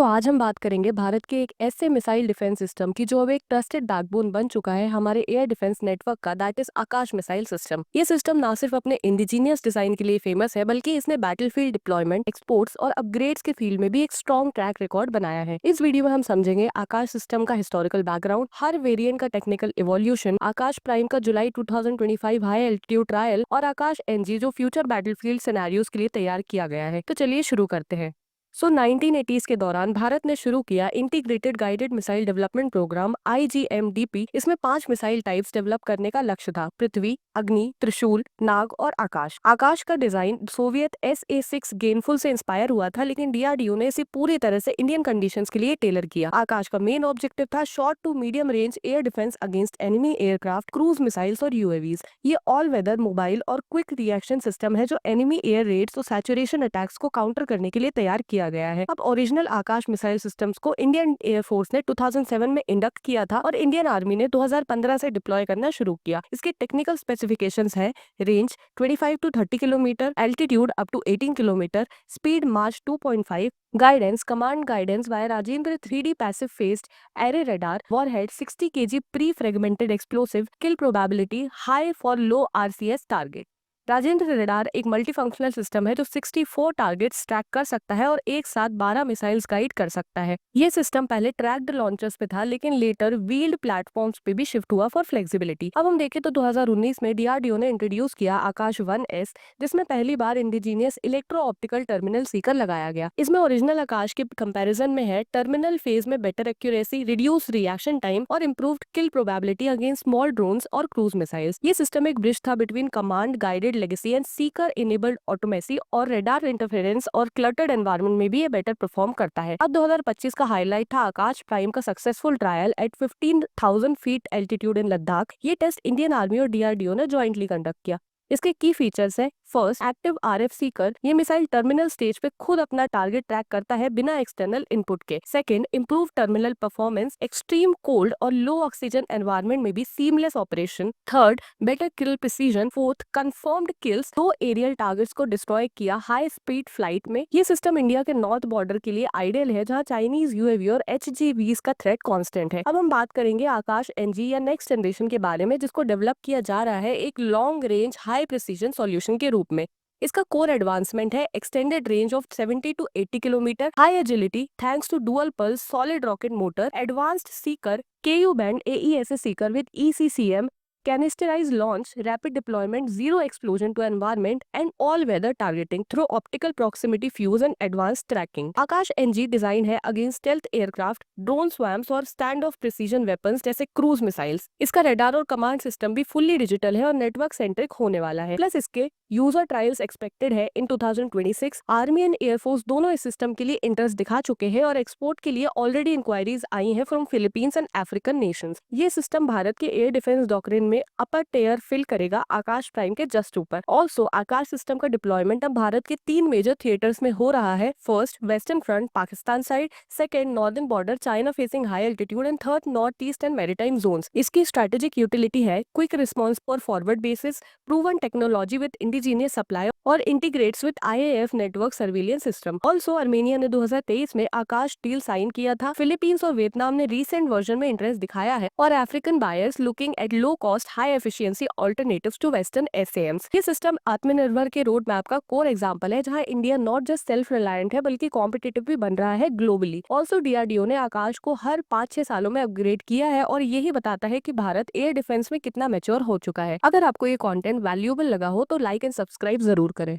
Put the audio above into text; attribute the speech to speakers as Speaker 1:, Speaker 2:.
Speaker 1: आज हम बात करेंगे भारत के एक ऐसे मिसाइल डिफेंस सिस्टम की जो अब एक ट्रस्टेड बैकबोन बन चुका है हमारे एयर डिफेंस नेटवर्क का, that is Akash missile system. ये सिस्टम ना सिर्फ अपने इंडिजीनियस डिजाइन के लिए फेमस है, बल्कि इसने बैटलफील्ड डिप्लॉयमेंट, एक्सपोर्ट्स और अपग्रेड्स के फील्ड में भी एक स्ट्रॉन्ग ट्रैक रिकॉर्ड बनाया है। इस वीडियो में हम समझेंगे आकाश सिस्टम का हिस्टोरिकल बैकग्राउंड, हर वेरिएंट का टेक्निकल इवोल्यूशन, आकाश प्राइम का जुलाई 2025 हाई एल्टीट्यूड ट्रायल और आकाश एनजी जो फ्यूचर बैटलफील्ड सिनेरियोज के लिए तैयार किया गया है। तो चलिए शुरू करते हैं। 1980s के दौरान भारत ने शुरू किया integrated guided missile development program IGMDP। इसमें 5 मिसाइल टाइप्स डेवलप करने का लक्ष्य था: पृथ्वी, अग्नि, त्रिशूल, नाग और आकाश। आकाश का डिजाइन सोवियत SA-6 गेनफुल से इंस्पायर हुआ था, लेकिन DRDO ने इसे पूरी तरह से इंडियन कंडीशंस के लिए टेलर किया। आकाश का मेन ऑब्जेक्टिव था short to medium range air defence against enemy aircraft, cruise missiles और UAVs। ये ऑल वेदर, मोबाइल और क्विक रिएक्शन सिस्टम है जो एनिमी एयर रेड्स और सैचुरेशन अटैक्स को काउंटर करने के लिए तैयार किया गया है। अब ओरिजिनल आकाश मिसाइल सिस्टम्स को इंडियन एयरफोर्स ने 2007 में इंडक्ट किया था और इंडियन आर्मी ने 2015 से डिप्लॉय करना शुरू किया। इसके टेक्निकल स्पेसिफिकेशंस है: range 25 to 30 kilometre, altitude up to 18 kilometre, speed Mach 2.5, guidance command guidance via Rajendra 3D passive phased array radar, warhead 60 kg pre fragmented explosive, kill probability high for low RCS target. Rajendra radar एक multifunctional system है जो 64 targets track कर सकता है और एक साथ 12 missiles guide कर सकता है। ये सिस्टम पहले ट्रैक्ड लॉन्चर्स पे था, लेकिन लेटर व्हील्ड प्लेटफॉर्म्स पे भी शिफ्ट हुआ फॉर फ्लेक्सिबिलिटी। अब हम देखें तो 2019 में DRDO ने इंट्रोड्यूस किया आकाश 1S, जिसमें पहली बार indigenous electro optical terminal seeker लगाया गया। इसमें ओरिजिनल आकाश के कंपैरिजन में है टर्मिनल फेज में better accuracy, reduce reaction time और improved kill probability against small drones और क्रूज मिसाइल्स। ये सिस्टम एक ब्रिज था between command guided legacy and seeker enabled autonomy, और रेडार इंटरफेरेंस और क्लटर्ड एनवायरनमेंट में भी ये बेटर परफॉर्म करता है। अब 2025 का हाईलाइट था आकाश प्राइम का successful trial at 15,000 feet altitude in Ladakh. ये टेस्ट इंडियन आर्मी और DRDO ने ज्वाइंटली कंडक्ट किया। इसके की फीचर्स है: फर्स्ट, एक्टिव RF सीकर, ये मिसाइल टर्मिनल स्टेज पे खुद अपना टारगेट ट्रैक करता है बिना एक्सटर्नल इनपुट के। Second, improve terminal performance, extreme cold और लो ऑक्सीजन एनवायरनमेंट में भी seamless operation. Third, better kill precision. Fourth, confirmed kills, 2 aerial targets को डिस्ट्रॉय किया हाई स्पीड फ्लाइट में। ये सिस्टम इंडिया के नॉर्थ बॉर्डर के लिए आइडियल है, जहाँ चाइनीज UAV और HGVs का थ्रेट कांस्टेंट है। अब हम बात करेंगे आकाश NG या नेक्स्ट जनरेशन के बारे में, जिसको डेवलप किया जा रहा है एक long range high precision solution के रूप में। इसका कोर एडवांसमेंट है extended range of 70 to 80 kilometre, high agility thanks to dual pulse solid rocket motor, advanced seeker, KU band AESA seeker with ECCM, canisterized launch, rapid deployment, zero explosion to environment and all-weather targeting through optical proximity fuse and advanced tracking। Akash NG design है against stealth aircraft, drone swarms और stand off precision weapons जैसे cruise missiles. इसका radar और command system भी fully digital है और network centric होने वाला है। प्लस इसके यूजर ट्रायल्स एक्सपेक्टेड है इन 2026। आर्मी एंड एयरफोर्स दोनों इस सिस्टम के लिए इंटरेस्ट दिखा चुके हैं और एक्सपोर्ट के लिए ऑलरेडी इंक्वायरीज आई हैं from Philippines and African Nations. ये सिस्टम भारत के एयर डिफेंस डॉक्ट्रिन में अपर टेयर फिल करेगा आकाश प्राइम के जस्ट ऊपर। ऑल्सो आकाश सिस्टम का डिप्लॉयमेंट अब भारत के 3 मेजर थिएटर्स में हो रहा है: first, western front Pakistan side; second, northern border China facing high altitude; and third, north east and maritime zones. इसकी स्ट्रेटेजिक यूटिलिटी है quick response for forward bases, proven technology with indigenous supply और integrates with IAF network surveillance system. Also Armenia ने 2023 में आकाश deal sign किया था। Philippines और Vietnam ने recent version में इंटरेस्ट दिखाया है और African buyers looking at low cost high efficiency alternatives to western SAMs। ये सिस्टम आत्मनिर्भर के रोड मैप का कोर एग्जांपल है, जहां India not just self reliant है बल्कि कॉम्पिटिटिव भी बन रहा है ग्लोबली। ऑल्सो DRDO ने आकाश को हर 5-6 सालों में अपग्रेड किया है और यही बताता है कि भारत एयर डिफेंस में कितना मैच्योर हो चुका है। अगर आपको ये कंटेंट वैल्यूएबल लगा हो तो लाइक एंड सब्सक्राइब जरूर करें।